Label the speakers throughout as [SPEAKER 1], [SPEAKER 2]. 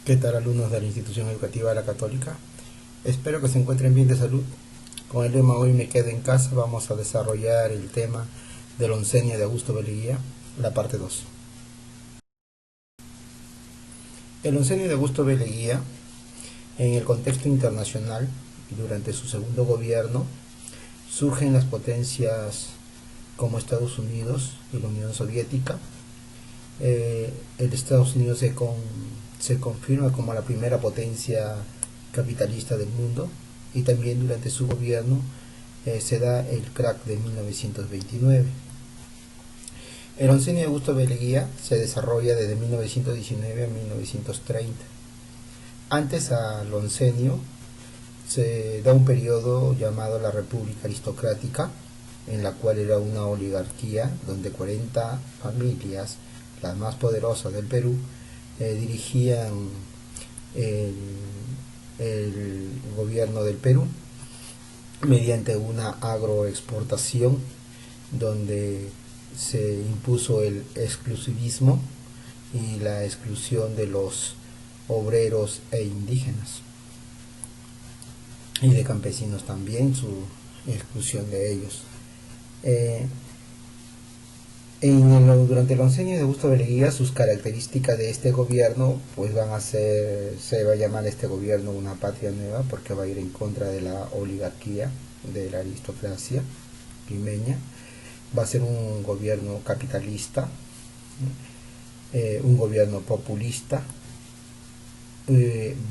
[SPEAKER 1] ¿Qué tal, alumnos de la Institución Educativa de la Católica? Espero que se encuentren bien de salud. Con el lema Hoy me quedo en casa vamos a desarrollar el tema del oncenio de Augusto B. Leguía, la parte 2. El oncenio de Augusto B. Leguía, en el contexto internacional y durante su segundo gobierno, surgen las potencias como Estados Unidos y la Unión Soviética. El Estados Unidos se confirma como la primera potencia capitalista del mundo, y también durante su gobierno se da el crack de 1929. El oncenio de Augusto B. Leguía se desarrolla desde 1919 a 1930. Antes al oncenio se da un periodo llamado la República Aristocrática, en la cual era una oligarquía donde 40 familias, las más poderosas del Perú, dirigían el gobierno del Perú mediante una agroexportación donde se impuso el exclusivismo y la exclusión de los obreros e indígenas, y de campesinos también, su exclusión de ellos. Durante el oncenio de Augusto B. Leguía, sus características de este gobierno pues van a ser, se va a llamar este gobierno una patria nueva, porque va a ir en contra de la oligarquía, de la aristocracia limeña. Va a ser un gobierno capitalista, un gobierno populista,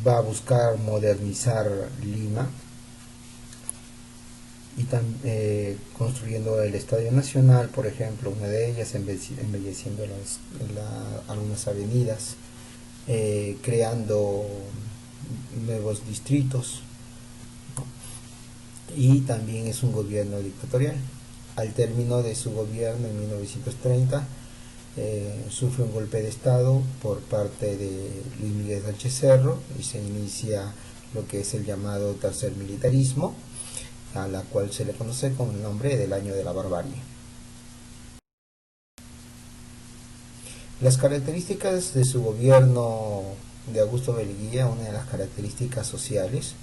[SPEAKER 1] va a buscar modernizar Lima y construyendo el Estadio Nacional, por ejemplo, una de ellas, embelleciendo algunas avenidas, creando nuevos distritos, y también es un gobierno dictatorial. Al término de su gobierno en 1930 sufre un golpe de estado por parte de Luis Miguel Sánchez Cerro y se inicia lo que es el llamado tercer militarismo, a la cual se le conoce con el nombre del Año de la Barbarie. Las características de su gobierno de Augusto B. Leguía, una de las características sociales,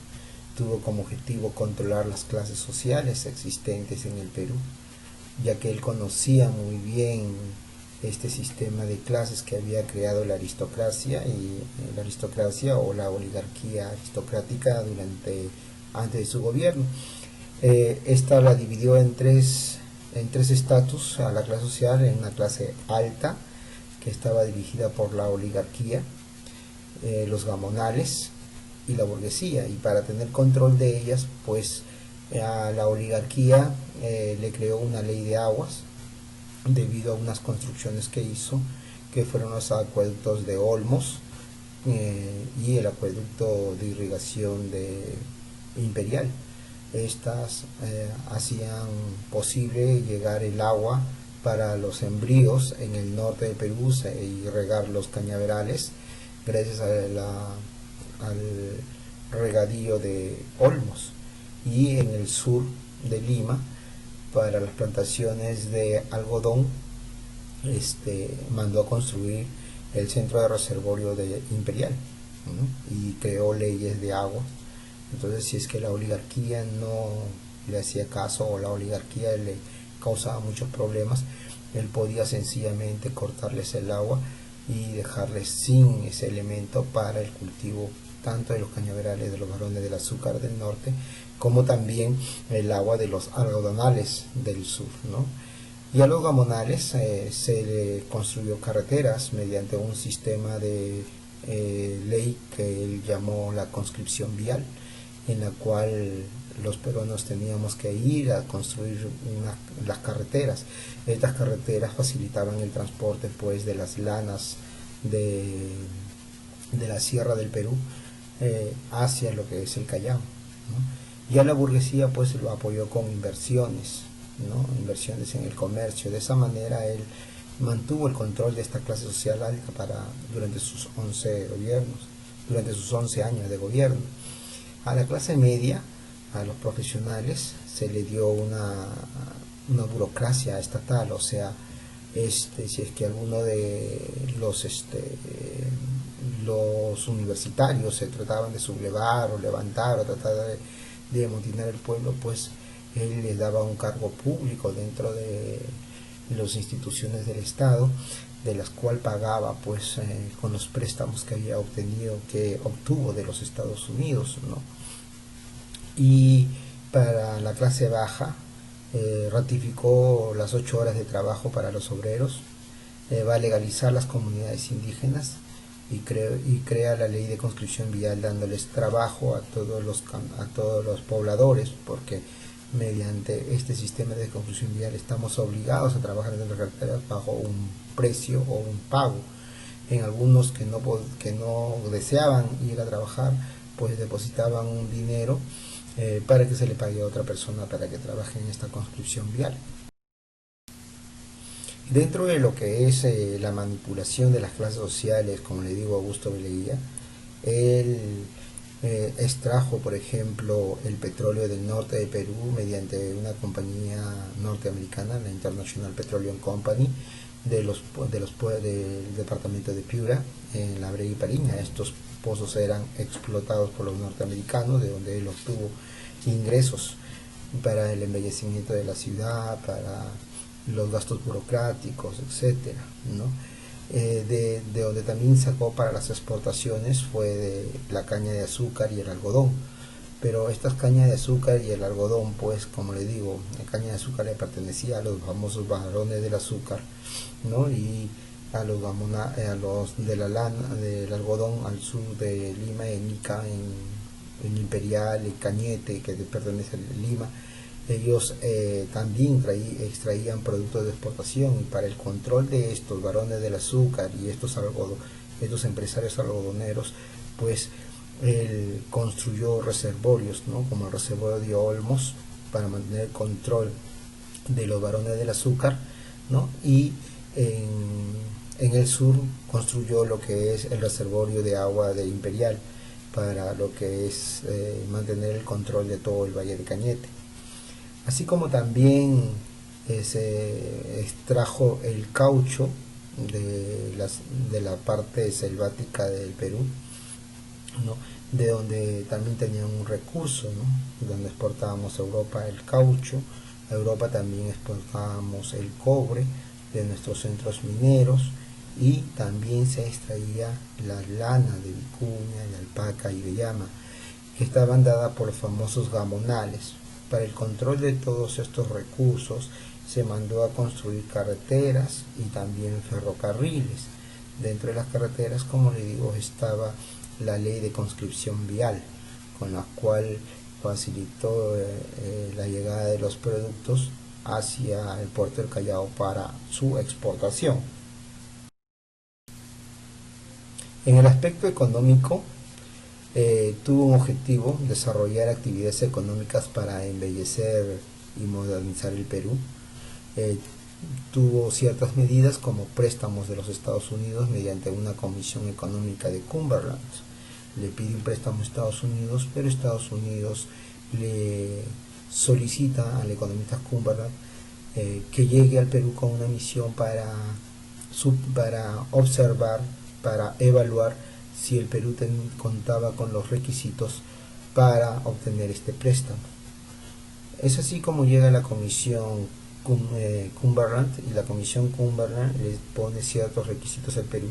[SPEAKER 1] tuvo como objetivo controlar las clases sociales existentes en el Perú, ya que él conocía muy bien este sistema de clases que había creado la aristocracia o la oligarquía aristocrática antes de su gobierno. Esta la dividió en tres estatus a la clase social: en una clase alta, que estaba dirigida por la oligarquía, los gamonales y la burguesía, y para tener control de ellas, pues a la oligarquía le creó una ley de aguas debido a unas construcciones que hizo, que fueron los acueductos de Olmos y el acueducto de irrigación de Imperial. Estas hacían posible llegar el agua para los sembríos en el norte del Perú y regar los cañaverales gracias al regadío de Olmos, y en el sur de Lima para las plantaciones de algodón mandó a construir el centro de reservorio de Imperial, ¿no? Y creó leyes de agua. Entonces, si es que la oligarquía no le hacía caso o la oligarquía le causaba muchos problemas, él podía sencillamente cortarles el agua y dejarles sin ese elemento para el cultivo tanto de los cañaverales de los varones del azúcar del norte, como también el agua de los algodonales del sur, ¿no? Y a los gamonales se le construyó carreteras mediante un sistema de ley que él llamó la conscripción vial, en la cual los peruanos teníamos que ir a construir las carreteras. Estas carreteras facilitaban el transporte pues de las lanas de la sierra del Perú hacia lo que es el Callao, ¿no? Ya la burguesía pues lo apoyó con inversiones, ¿no? Inversiones en el comercio. De esa manera él mantuvo el control de esta clase social alta durante sus 11 años de gobierno. A la clase media, a los profesionales, se le dio una burocracia estatal, o sea, si es que alguno de los los universitarios se trataban de sublevar o levantar o tratar de amotinar el pueblo, pues él les daba un cargo público dentro de las instituciones del Estado, de las cuales pagaba pues con los préstamos que había obtenido, que obtuvo de los Estados Unidos, ¿no? Y para la clase baja ratificó las 8 horas de trabajo para los obreros, va a legalizar las comunidades indígenas y crea la ley de conscripción vial, dándoles trabajo a todos los pobladores, porque mediante este sistema de conscripción vial estamos obligados a trabajar en las carreteras bajo un precio o un pago. En algunos que no deseaban ir a trabajar, pues depositaban un dinero para que se le pague a otra persona para que trabaje en esta conscripción vial. Dentro de lo que es la manipulación de las clases sociales, como le digo, Augusto B. Leguía, él extrajo, por del petróleo del norte de Perú mediante una compañía norteamericana, la International Petroleum Company, del departamento de Piura, en la Brega y Pariña. Estos pozos eran explotados por los norteamericanos, de donde él obtuvo ingresos para el embellecimiento de la ciudad, para los gastos burocráticos, etcétera, ¿no? De donde también sacó para las exportaciones fue de la caña de azúcar y el algodón. Pero estas cañas de azúcar y el algodón, pues como le digo, la caña de azúcar le pertenecía a los famosos varones del azúcar, ¿no? Y a los de la lana, del algodón al sur de Lima, en Ica, en Imperial, en Cañete, que pertenece a Lima. Ellos también extraían productos de exportación, y para el control de estos varones del azúcar y estos empresarios algodoneros, pues él construyó reservorios, ¿no? Como el reservorio de Olmos, para mantener el control de los varones del azúcar, ¿no? Y en el sur construyó lo que es el reservorio de agua de Imperial, para lo que es mantener el control de todo el Valle de Cañete. Así como también se extrajo el caucho de la parte selvática del Perú, ¿no? De donde también tenían un recurso, ¿no? Donde exportábamos a Europa el caucho, a Europa también exportábamos el cobre de nuestros centros mineros, y también se extraía la lana de vicuña, de alpaca y de llama, que estaban dadas por los famosos gamonales. Para el control de todos estos recursos se mandó a construir carreteras y también ferrocarriles. Dentro de las carreteras, como le digo, estaba la ley de conscripción vial, con la cual facilitó la llegada de los productos hacia el puerto del Callao para su exportación. En el aspecto económico, tuvo un objetivo: desarrollar actividades económicas para embellecer y modernizar el Perú. Tuvo ciertas medidas como préstamos de los Estados Unidos mediante una comisión económica de Cumberland. Le pide un préstamo a Estados Unidos, pero Estados Unidos le solicita al economista Cumberland que llegue al Perú con una misión para observar, para evaluar si el Perú contaba con los requisitos para obtener este préstamo. Es así como llega la comisión Cumberland, y la comisión Cumberland le pone ciertos requisitos al Perú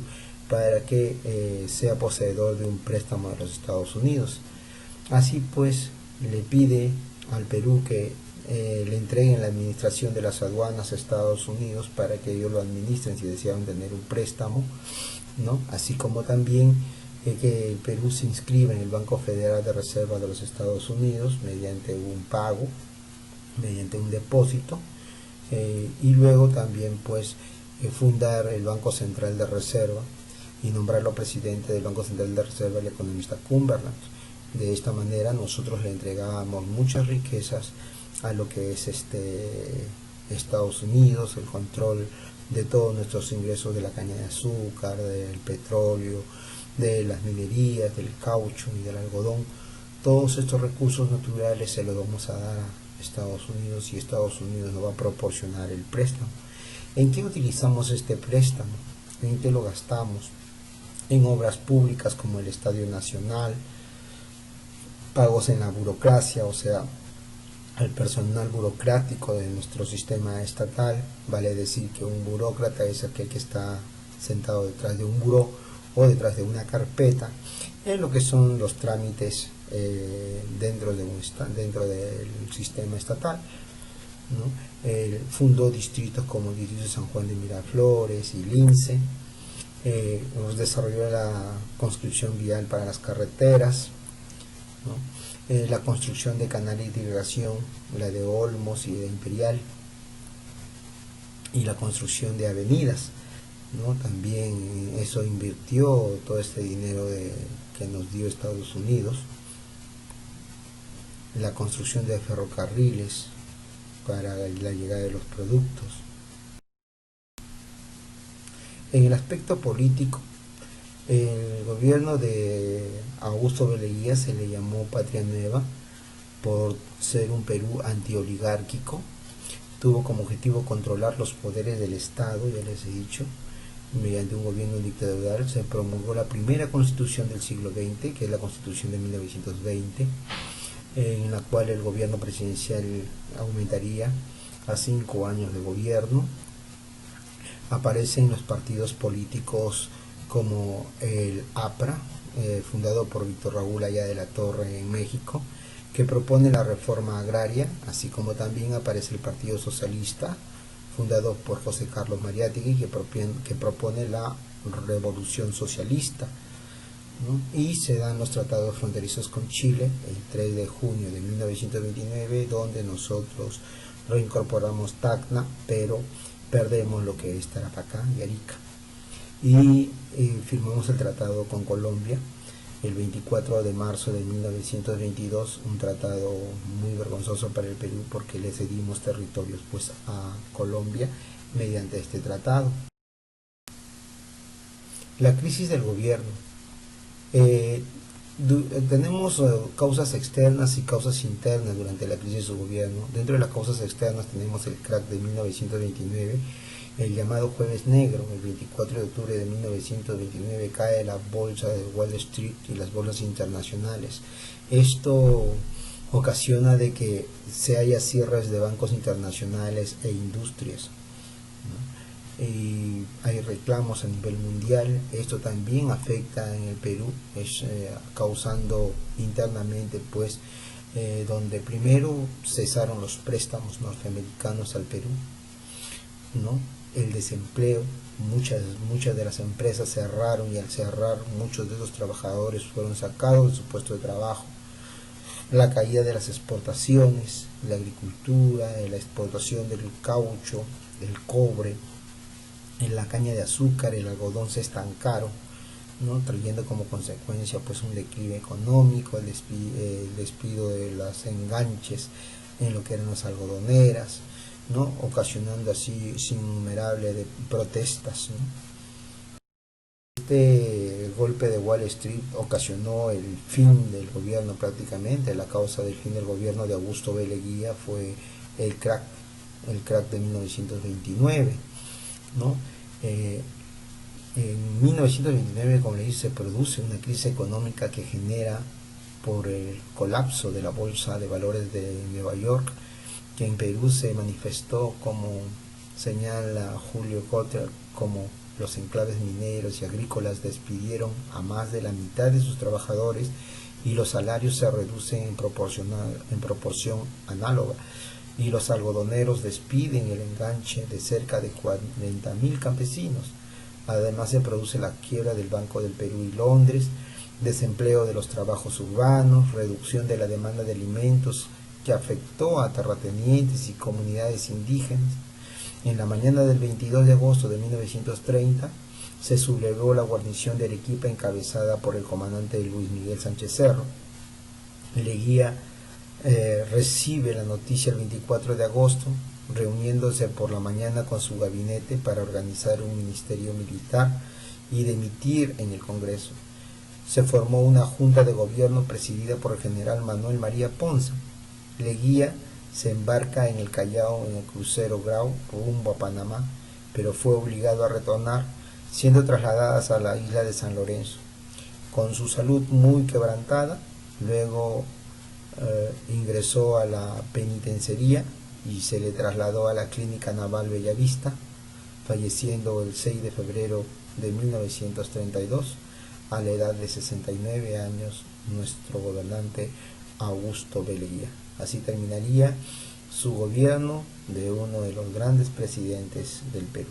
[SPEAKER 1] para que sea poseedor de un préstamo de los Estados Unidos. Así pues, le pide al Perú que le entreguen la administración de las aduanas a Estados Unidos para que ellos lo administren si desean tener un préstamo, ¿no? Así como también que el Perú se inscriba en el Banco Federal de Reserva de los Estados Unidos mediante un pago, mediante un depósito, y luego también pues fundar el Banco Central de Reserva y nombrarlo presidente del Banco Central de Reserva el economista Cumberland. De esta manera nosotros le entregábamos muchas riquezas a lo que es Estados Unidos, el control de todos nuestros ingresos de la caña de azúcar, del petróleo, de las minerías, del caucho y del algodón. Todos estos recursos naturales se los vamos a dar a Estados Unidos, y Estados Unidos nos va a proporcionar el préstamo. ¿En qué utilizamos este préstamo? ¿En qué lo gastamos? en obras públicas como el Estadio Nacional, pagos en la burocracia, o sea, al personal burocrático de nuestro sistema estatal. Vale decir que un burócrata es aquel que está sentado detrás de un buró o detrás de una carpeta en lo que son los trámites dentro del sistema estatal, ¿no? Fundó distritos como el distrito de San Juan de Miraflores y Lince. Nos desarrolló la construcción vial para las carreteras, ¿no? La construcción de canales de irrigación, la de Olmos y de Imperial, y la construcción de avenidas, ¿no? También eso invirtió todo este dinero que nos dio Estados Unidos. La construcción de ferrocarriles para la llegada de los productos. En el aspecto político, el gobierno de Augusto B. Leguía se le llamó Patria Nueva por ser un Perú antioligárquico. Tuvo como objetivo controlar los poderes del Estado, ya les he dicho, mediante un gobierno dictatorial. Se promulgó la primera constitución del siglo XX, que es la constitución de 1920, en la cual el gobierno presidencial aumentaría a 5 años de gobierno. Aparecen los partidos políticos como el APRA, fundado por Víctor Raúl Haya de la Torre en México, que propone la reforma agraria, así como también aparece el Partido Socialista, fundado por José Carlos Mariátegui, que propone la revolución socialista, ¿no? Y se dan los tratados fronterizos con Chile el 3 de junio de 1929, donde nosotros reincorporamos Tacna, pero perdemos lo que es Tarapacá y Arica. Y firmamos el tratado con Colombia el 24 de marzo de 1922, un tratado muy vergonzoso para el Perú porque le cedimos territorios pues a Colombia mediante este tratado. La crisis del gobierno. Tenemos causas externas y causas internas durante la crisis de su gobierno. Dentro de las causas externas tenemos el crack de 1929, el llamado Jueves Negro. El 24 de octubre de 1929 cae la bolsa de Wall Street y las bolsas internacionales. Esto ocasiona de que se haya cierres de bancos internacionales e industrias, ¿no? Y hay reclamos a nivel mundial. Esto también afecta en el Perú, causando internamente pues donde primero cesaron los préstamos norteamericanos al Perú, ¿no? El desempleo, muchas de las empresas cerraron, y al cerrar muchos de esos trabajadores fueron sacados de su puesto de trabajo. La caída de las exportaciones, la agricultura, la exportación del caucho, del cobre, en la caña de azúcar, el algodón se estancaron, ¿no? Trayendo como consecuencia pues un declive económico, el despido de las enganches en lo que eran las algodoneras, ¿no? Ocasionando así innumerables de protestas, ¿no? Este golpe de Wall Street ocasionó el fin del gobierno prácticamente. La causa del fin del gobierno de Augusto B. Leguía fue el crack de 1929, ¿no? En 1929, como le dije, se produce una crisis económica que genera por el colapso de la bolsa de valores de Nueva York, que en Perú se manifestó, como señala Julio Cotter, como los enclaves mineros y agrícolas despidieron a más de la mitad de sus trabajadores y los salarios se reducen en proporción análoga, y los algodoneros despiden el enganche de cerca de 40.000 campesinos. Además se produce la quiebra del Banco del Perú y Londres, desempleo de los trabajos urbanos, reducción de la demanda de alimentos que afectó a terratenientes y comunidades indígenas. En la mañana del 22 de agosto de 1930 se sublevó la guarnición de Arequipa encabezada por el comandante Luis Miguel Sánchez Cerro. Leguía recibe la noticia el 24 de agosto, reuniéndose por la mañana con su gabinete para organizar un ministerio militar y dimitir en el Congreso. Se formó una junta de gobierno presidida por el general Manuel María Ponce. Leguía se embarca en el Callao en el crucero Grau rumbo a Panamá, pero fue obligado a retornar siendo trasladadas a la isla de San Lorenzo. Con su salud muy quebrantada, luego ingresó a la penitenciaría y se le trasladó a la Clínica Naval Bellavista, falleciendo el 6 de febrero de 1932 a la edad de 69 años nuestro gobernante Augusto B. Leguía. Así terminaría su gobierno de uno de los grandes presidentes del Perú.